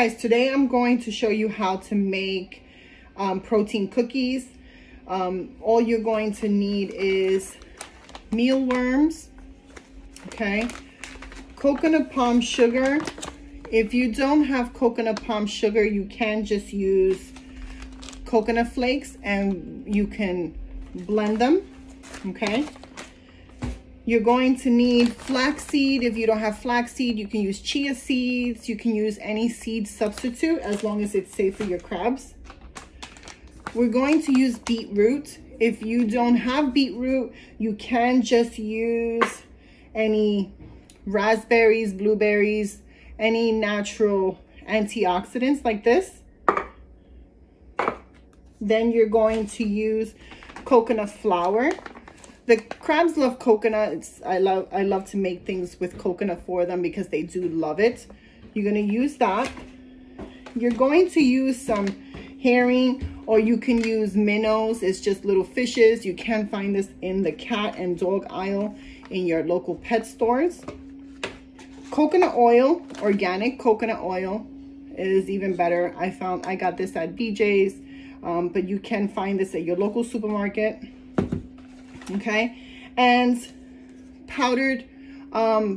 guys, today I'm going to show you how to make protein cookies. All you're going to need is mealworms, okay, coconut palm sugar. If you don't have coconut palm sugar, you can just use coconut flakes and you can blend them, okay. You're going to need flaxseed. If you don't have flaxseed, you can use chia seeds. You can use any seed substitute as long as it's safe for your crabs. We're going to use beetroot. If you don't have beetroot, you can just use any raspberries, blueberries, any natural antioxidants like this. Then you're going to use coconut flour. The crabs love coconut. I love to make things with coconut for them because they do love it. You're going to use that. You're going to use some herring, or you can use minnows. It's just little fishes. You can find this in the cat and dog aisle in your local pet stores. Coconut oil, organic coconut oil is even better. I got this at BJ's, but you can find this at your local supermarket. Okay, and powdered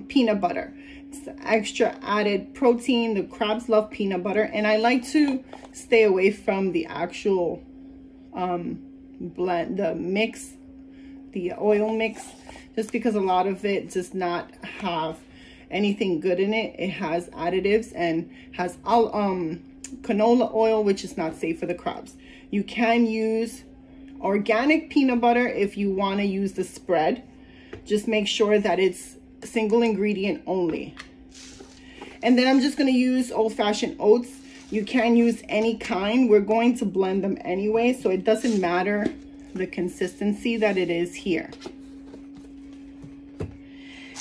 peanut butter. It's extra added protein. The crabs love peanut butter, and I like to stay away from the actual blend, the oil mix, just because a lot of it does not have anything good in it. It has additives and has canola oil, which is not safe for the crabs. You can use organic peanut butter if you want to use the spread. Just make sure that it's single ingredient only. And then I'm just going to use old-fashioned oats. You can use any kind. We're going to blend them anyway, so it doesn't matter the consistency that it is here.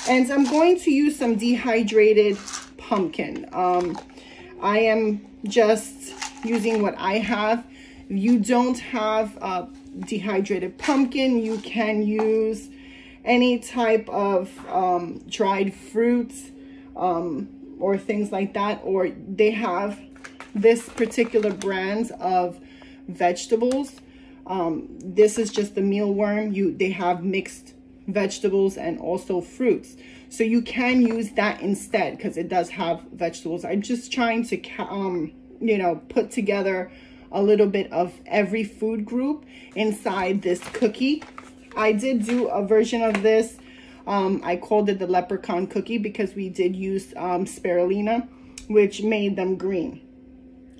And I'm going to use some dehydrated pumpkin. I am just using what I have. If you don't have dehydrated pumpkin, you can use any type of dried fruits or things like that, or they have this particular brand of vegetables. This is just the mealworm. They have mixed vegetables and also fruits, so you can use that instead because it does have vegetables. I'm just trying to you know, put together a little bit of every food group inside this cookie. I did do a version of this. I called it the leprechaun cookie because we did use spirulina, which made them green.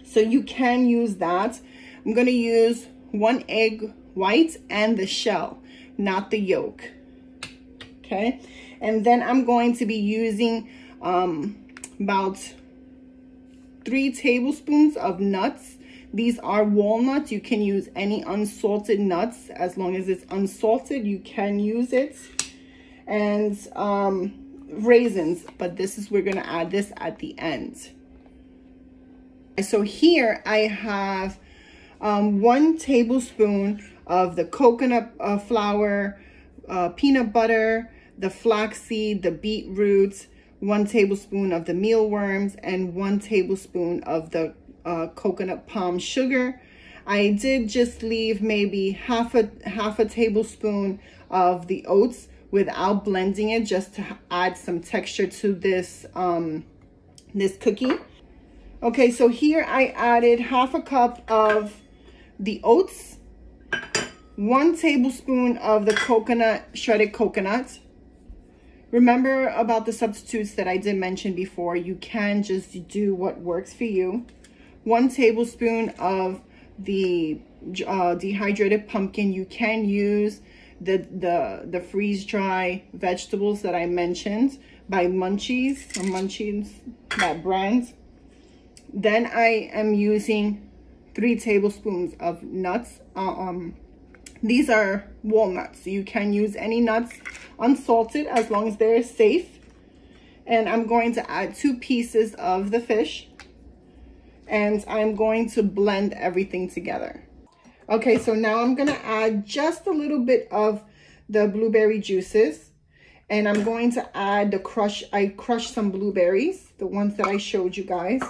So you can use that. I'm going to use 1 egg white and the shell, not the yolk. Okay. And then I'm going to be using about 3 tablespoons of nuts. These are walnuts. You can use any unsalted nuts. As long as it's unsalted, you can use it. And raisins, but we're going to add this at the end. So here I have 1 tablespoon of the coconut flour, peanut butter, the flaxseed, the beetroot, 1 tablespoon of the mealworms, and 1 tablespoon of the coconut palm sugar. I did just leave maybe half a tablespoon of the oats without blending it, just to add some texture to this this cookie. Okay, so here I added half a cup of the oats, 1 tablespoon of the shredded coconut. Remember about the substitutes that I did mention before. You can just do what works for you. 1 tablespoon of the dehydrated pumpkin. You can use the freeze dry vegetables that I mentioned by Munchies, that brand. Then I am using 3 tablespoons of nuts. These are walnuts. So you can use any nuts, unsalted, as long as they're safe. And I'm going to add 2 pieces of the fish. And I'm going to blend everything together. Okay, so now I'm going to add just a little bit of the blueberry juices. And I'm going to add I crushed some blueberries, the ones that I showed you guys.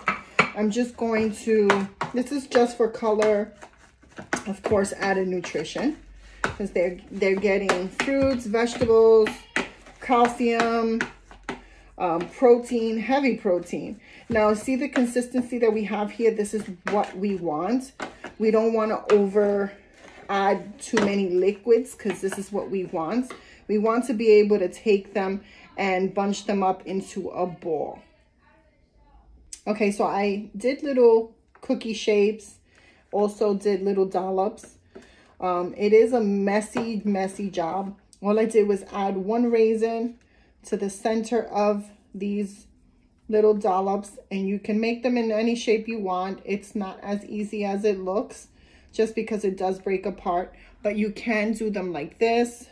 I'm just going to, this is just for color, of course, added nutrition, because they're getting fruits, vegetables, calcium, protein, heavy protein. Now, see the consistency that we have here? This is what we want. We don't want to over add too many liquids, because this is what we want. We want to be able to take them and bunch them up into a ball. Okay, so I did little cookie shapes, also did little dollops. It is a messy job. All I did was add one raisin to the center of these little dollops, and you can make them in any shape you want. It's not as easy as it looks, just because it does break apart, but you can do them like this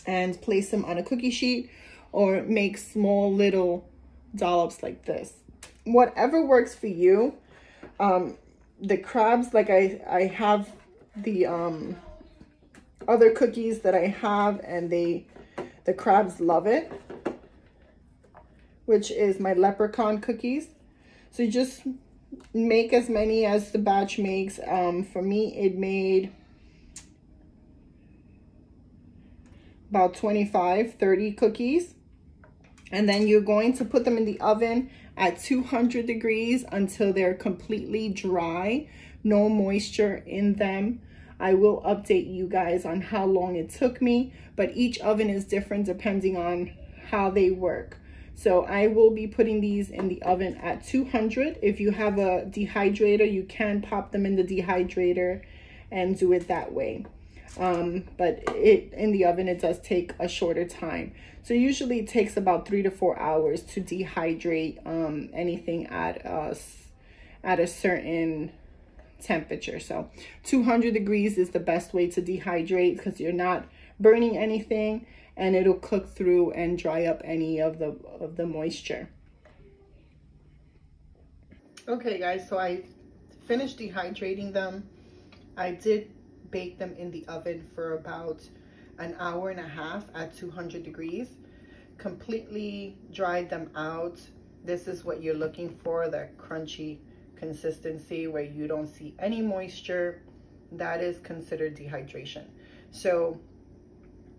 and place them on a cookie sheet, or make small little dollops like this. Whatever works for you. The crabs, like I have the other cookies that I have, and the crabs love it, which is my leprechaun cookies. So you just make as many as the batch makes. For me, it made about 25-30 cookies. And then you're going to put them in the oven at 200 degrees until they're completely dry, no moisture in them. I will update you guys on how long it took me, but each oven is different depending on how they work. So I will be putting these in the oven at 200. If you have a dehydrator, you can pop them in the dehydrator and do it that way. But in the oven, it does take a shorter time. So usually it takes about 3 to 4 hours to dehydrate anything at a certain temperature. So 200 degrees is the best way to dehydrate, because you're not burning anything, and it'll cook through and dry up any of the moisture. Okay guys, so I finished dehydrating them. I did bake them in the oven for about an hour and a half at 200 degrees. Completely dried them out. This is what you're looking for, that crunchy consistency where you don't see any moisture. That is considered dehydration. So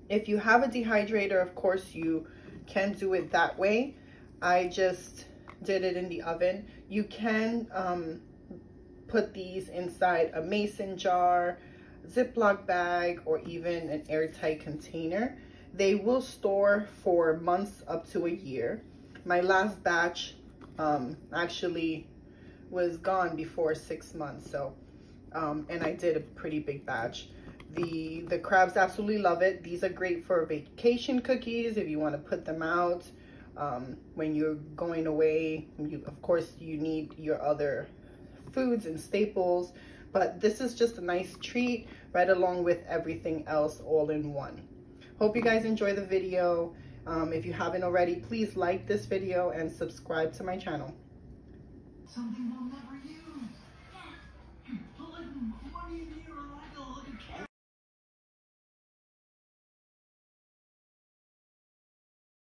if you have a dehydrator, of course you can do it that way. I just did it in the oven. You can put these inside a mason jar, Ziploc bag, or even an airtight container. They will store for months up to a year. My last batch actually was gone before 6 months, so and I did a pretty big batch. The crabs absolutely love it. These are great for vacation cookies if you want to put them out when you're going away. Of course you need your other foods and staples, but this is just a nice treat right along with everything else all in one. Hope you guys enjoy the video. If you haven't already, please like this video and subscribe to my channel. Something will never